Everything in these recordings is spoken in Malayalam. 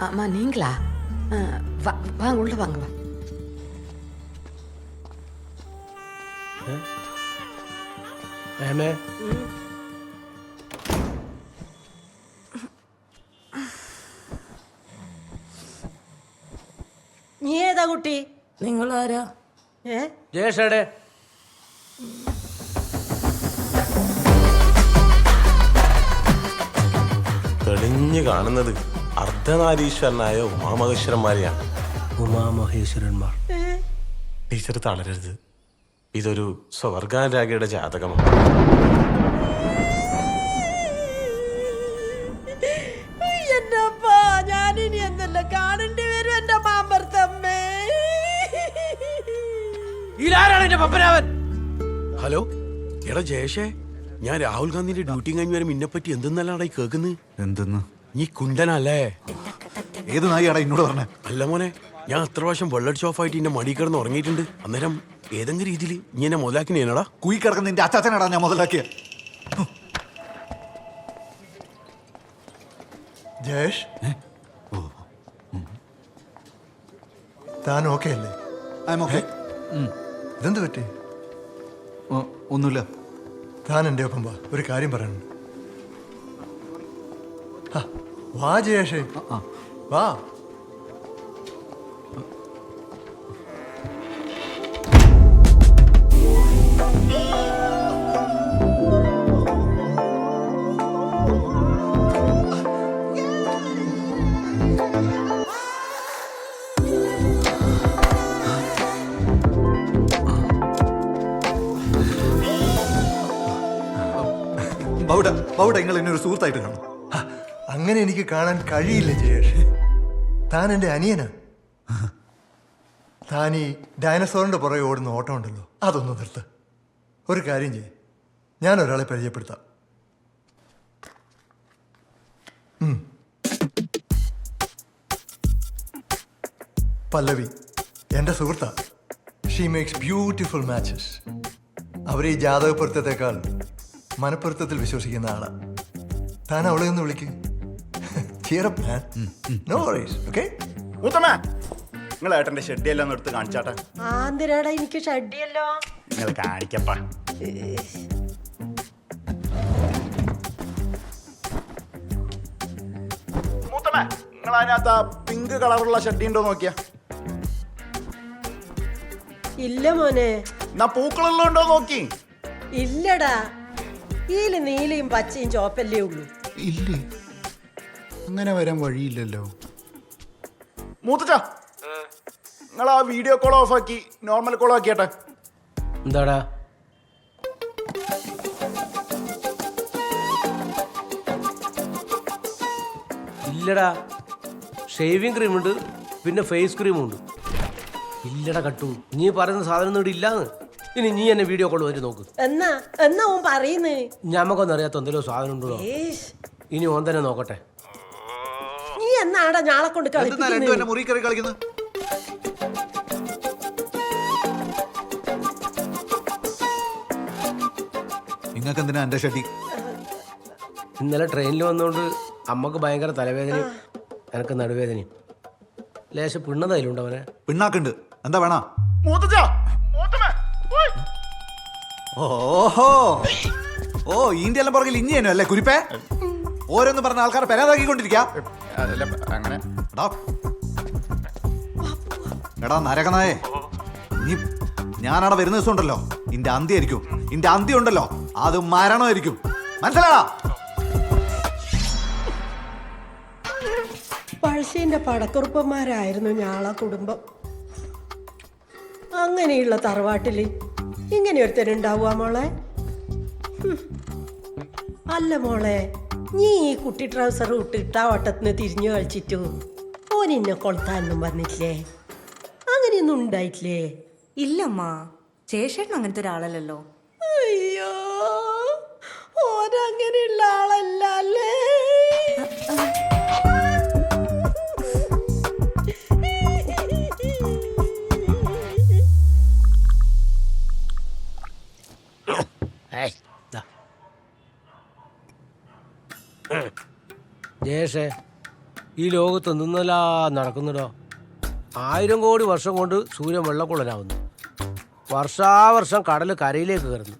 அம்மா நீங்களா? வாங்க உள்ள வாங்க. നീ ഏതാ കുട്ടി? നിങ്ങളാരാ? ജയേഷേടെ തെളിഞ്ഞു കാണുന്നത് അർദ്ധനാരീശ്വരനായ ഉമാമഹേശ്വരന്മാരെയാണ്. ഉമാമഹേശ്വരന്മാർ. ടീച്ചർ തളരരുത്, ഇതൊരു സ്വർഗാനുരാഗിയുടെ ജാതകമാണ്. ഞാനിനി എന്തല്ല കാണേണ്ടി വരും എന്റെ മാമ്പർത്തമ്മേ. ഇതാരാണ് എന്റെ പപ്പനാവൻ? ഹലോ എടാ ജയേഷേ, ഞാൻ രാഹുൽ ഗാന്ധിന്റെ ഡ്യൂട്ടി കഴിഞ്ഞ് വരെ മിന്നെപ്പറ്റി എന്തെന്നല്ലാടാ ഈ കേൾക്കുന്നത്? എന്തെന്ന്? നീ കുണ്ടനല്ലേ? ഏത് നായിയാടാ എന്നോട് പറഞ്ഞ? അല്ല മോനെ, ഞാൻ അത്ര പ്രാവശ്യം വെള്ളടിച്ച് ഓഫായിട്ട് എന്റെ മടി കിടന്ന് ഉറങ്ങിയിട്ടുണ്ട്. അന്നേരം ഏതെങ്കിലും രീതിയിൽ നീ എന്നെ മുതലാക്കിനേടാ? കുയി കിടക്കുന്ന നിന്റെ അച്ചാച്ചനാടാ ഞാൻ മുതലാക്കിയ. ജയേഷ്, താൻ ഓക്കെ അല്ലേ? ഇതെന്ത് പറ്റി? ഒന്നുമില്ല. താൻ എൻ്റെ ഒപ്പം വാ, ഒരു കാര്യം പറയാനുണ്ട്. വാ ജയേഷേ, വാ. നിങ്ങൾ എന്നെ ഒരു സുഹൃത്തായിട്ട് കാണും. അങ്ങനെ എനിക്ക് കാണാൻ കഴിയില്ല ജയേഷ്. താൻ എൻ്റെ അനിയനാ. താൻ ഈ ഡൈനസോറിന്റെ പുറകെ ഓടുന്ന ഓട്ടം ഉണ്ടല്ലോ, അതൊന്ന് നിർത്ത്. ഒരു കാര്യം ചെയ്യ്, ഞാൻ ഒരാളെ പരിചയപ്പെടുത്താം. പല്ലവി എൻ്റെ സുഹൃത്താ. She makes beautiful matches. അവർ ഈ ജാതകപ്പൊരുത്തത്തെക്കാൾ മനപ്പൊരുത്തത്തിൽ വിശ്വസിക്കുന്ന ആളാ. താൻ അവളെ ഒന്ന് വിളിക്ക്. നിങ്ങൾ ഏട്ടന്റെ ഷെഡിയെല്ലാം എടുത്ത് കാണിച്ചാട്ടെ. ആന്തിരാടാ എനിക്ക് ഷഡ്ഡിയല്ലോ. നിങ്ങൾ കാണിക്കപ്പാ. മൂത്തമ്മ, നിങ്ങൾ അതിനകത്ത് പിങ്ക് കളറുള്ള ഷഡ്ഡി ഉണ്ടോ നോക്കിയാ? ഇല്ല മോനെ. എന്നാ പൂക്കളുള്ളതുണ്ടോ നോക്കി? ഇല്ലടാ, ഈല് നീലയും പച്ചയും ചോപ്പല്ലേ ഉള്ളൂ. ഇല്ലേ, അങ്ങനെ വരാൻ വഴിയില്ലല്ലോ. മൂത്തച്ച, നിങ്ങൾ ആ വീഡിയോ കോൾ ഓഫ് ആക്കി നോർമൽ കോൾ ആക്കിയാട്ടെ. എന്താടാ? ഇല്ലടാ, ഷേവിങ് ക്രീം ഉണ്ട്, പിന്നെ ഫേസ് ക്രീമും ഉണ്ട്. ഇല്ലടാ കട്ടു, നീ പറയുന്ന സാധനം ഒന്നും ഇവിടെ ഇല്ലാന്ന്. ഇനി നീ എന്നെ വീഡിയോ കോൾ വരെ നോക്ക്. എന്നാ ഓൻ പറയുന്നേ? ഞമ്മക്കൊന്നും അറിയാത്ത എന്തെങ്കിലും സാധനം ഉണ്ടോ? ഇനി ഓൻ തന്നെ നോക്കട്ടെ. നീ എന്നാടാ ഞാളെ കൊണ്ട് മുറി കയറി കളിക്കുന്നത്? നിങ്ങൾക്ക് എന്തിനാ എന്റെ ഷഡ്ഡി? ഇന്നലെ ട്രെയിനിൽ വന്നുകൊണ്ട് അമ്മക്ക് ഭയങ്കര തലവേദനയും എനക്ക് നടുവേദനയും. ലേശം പിണ്ണതായാലുണ്ട് അവനെ. പിണ്ണാക്കുണ്ട്, എന്താ വേണ? ഓഹോ, ഓ ഇന്ത്യയെല്ലാം പുറകിൽ ഇഞ്ഞേനു അല്ലേ കുരിപ്പേ? ഓരോന്ന് പറഞ്ഞ ആൾക്കാരെ പെരാതാക്കിക്കൊണ്ടിരിക്ക. എടാ നരകനായേ, നീ ഞാനവിടെ വരുന്ന ദിവസം ഉണ്ടല്ലോ, ഇന്റെ അന്ത്യായിരിക്കും. ഇന്റെ അന്ത്യം ഉണ്ടല്ലോ, അത് മരണമായിരിക്കും. മനസ്സിലാടാ? പഴശ്ശിന്റെ പടക്കുറുപ്പന്മാരായിരുന്നു ഞാളെ കുടുംബം. അങ്ങനെയുള്ള തറവാട്ടില് ഇങ്ങനെ ഒരുത്തനുണ്ടാവുക മോളെ? അല്ല മോളെ, നീ ഈ കുട്ടി ട്രൗസർ ഇട്ടിട്ട് ആ വട്ടത്തിന് തിരിഞ്ഞു കളിച്ചിട്ടു ഓനിന്നെ കൊളുത്താനൊന്നും വന്നിട്ടില്ലേ? അങ്ങനെയൊന്നും ഉണ്ടായിട്ടില്ലേ? ഇല്ലമ്മ, ചേഷേട്ടൻ അങ്ങനത്തെ ഒരാളല്ലല്ലോ. അയ്യോ, ഓരങ്ങനെയുള്ള ആളല്ല അല്ലേ? ജയേഷേ, ഈ ലോകത്ത് നിന്നല്ല നടക്കുന്നുടോ. 1000 കോടി വർഷം കൊണ്ട് സൂര്യൻ വെള്ളക്കുള്ളനാവുന്നു. വർഷാവർഷം കടൽ കരയിലേക്ക് കയറുന്നു.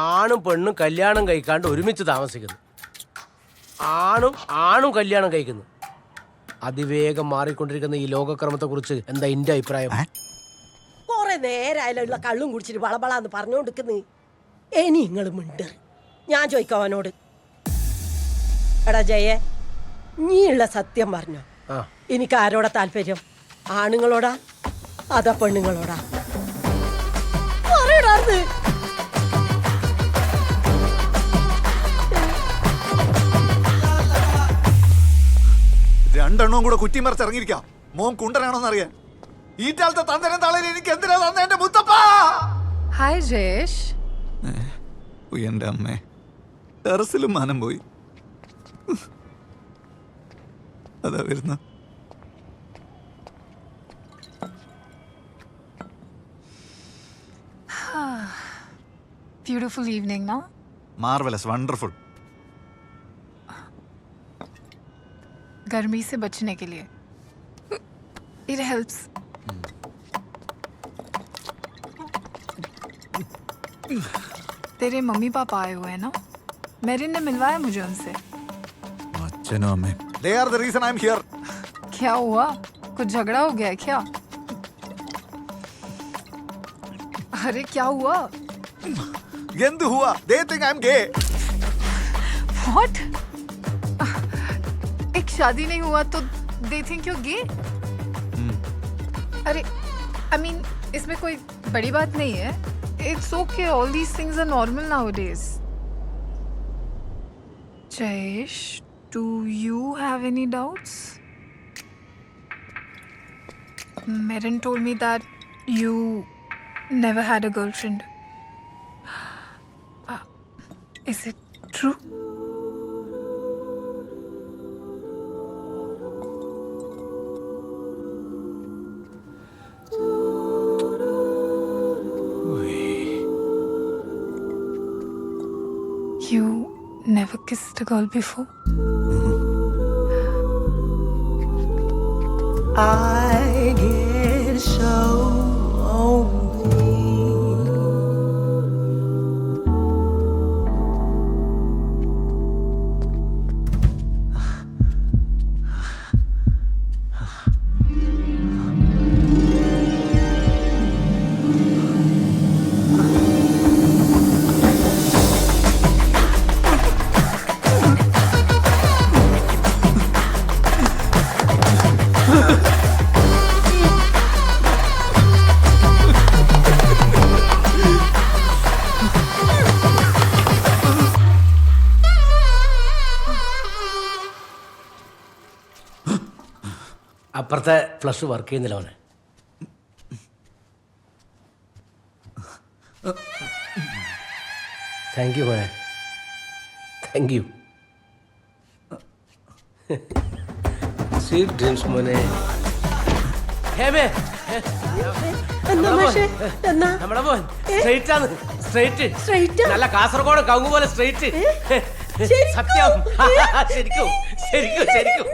ആണും പെണ്ണും കല്യാണം കഴിക്കാണ്ട് ഒരുമിച്ച് താമസിക്കുന്നു. ആണും കല്യാണം കഴിക്കുന്നു. അതിവേഗം മാറിക്കൊണ്ടിരിക്കുന്ന ഈ ലോകക്രമത്തെക്കുറിച്ച് എന്താ എൻ്റെ അഭിപ്രായം? കുറെ നേരമായാലുള്ള കള്ളും കുടിച്ചിട്ട് വളബളാന്ന് പറഞ്ഞോണ്ടിരിക്കുന്നു. ഇനി നിങ്ങൾ മിണ്ട്. ഞാൻ ചോദിക്കാം അവനോട്. എടാ ജയെ, നീയുള്ള സത്യം പറഞ്ഞോ. എനിക്ക് ആരോടാ താല്പര്യം? ആണുങ്ങളോടാ അതാ പെണ്ണുങ്ങളോടാ? പറയടാർന്ന്. രണ്ടെണ്ണവും കൂടെ കുറ്റിമറിച്ച് ഇറങ്ങിയിരിക്കാം. മോൻ കുണ്ടനാണോന്ന് അറിയാൻ. ഈ കാലത്തെ തന്തരം തളയിൽ എനിക്ക് എന്തിനാ തന്നെ എന്റെ മുത്തപ്പ? ഹായ് ജയേഷ്. എന്റെ അമ്മേ, ടെറസിലും മാനം പോയി. അതാ വരുന്ന. Beautiful evening, no? Marvellous, wonderful. गर्मी से बचने के लिए it helps. तेरे मम्मी पापा आए हुए हैं ना? मेरिन ने मिलवाया मुझे उनसे. അച്ഛനും അമ്മേ. They are the reason I am here. क्या हुआ? कुछ झगड़ा हो गया है क्या? अरे क्या हुआ? എന്ത് हुआ? They think I am gay. What? एक शादी नहीं हुआ तो they think you're gay? अरे I mean इसमें कोई बड़ी बात नहीं है. It's okay. All these things are normal nowadays. Jayesh, do you have any doubts? Merin told me that you never had a girlfriend. Is it true? You never kissed a girl before? I get so lonely. അപ്പുറത്തെ ഫ്ലഷ് വർക്ക് ചെയ്യുന്നില്ല അവനെ. താങ്ക് യു മോനെ, താങ്ക് യു. സ്വീറ്റ് ഡ്രീംസ് മോനെ. എന്നാ മാഷേ? എന്നാ? നമ്മുടെ മോൻ സ്ട്രൈറ്റ് ആണ്. സ്ട്രൈറ്റ് നല്ല കാസർഗോഡ് കവുങ്ങ് പോലെ സ്ട്രൈറ്റ്. സത്യം. ശരിക്കും ശരിക്കും ശരിക്കും.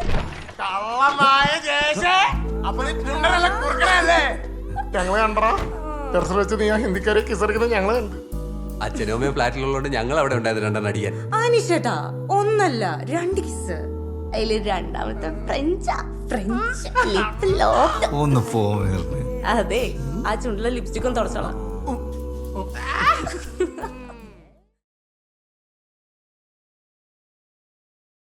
ഞങ്ങളെ കണ്ടോ ടെറസിൽ വെച്ച് നീ ആ ഹിന്ദിക്കാരെ കിസറിക്കുന്നത് ഞങ്ങളെ കണ്ട്. അച്ഛനും അമ്മയും ഫ്ലാറ്റിലുള്ളതുകൊണ്ട് ഞങ്ങൾ അവിടെ ഉണ്ടായിരുന്നു രണ്ടെണ്ണം അടിക്കാൻ. ആനിഷേട്ടാ, ഒന്നല്ല 2 കിസ്. അതില് രണ്ടാമത്തെ ഫ്രഞ്ച് ലിപ്പ് ലോക്ക്. ഒന്ന് പോവേ. അതെ, ആ ചുണ്ടിലെ ലിപ്സ്റ്റിക്കും തുടച്ചോളാം.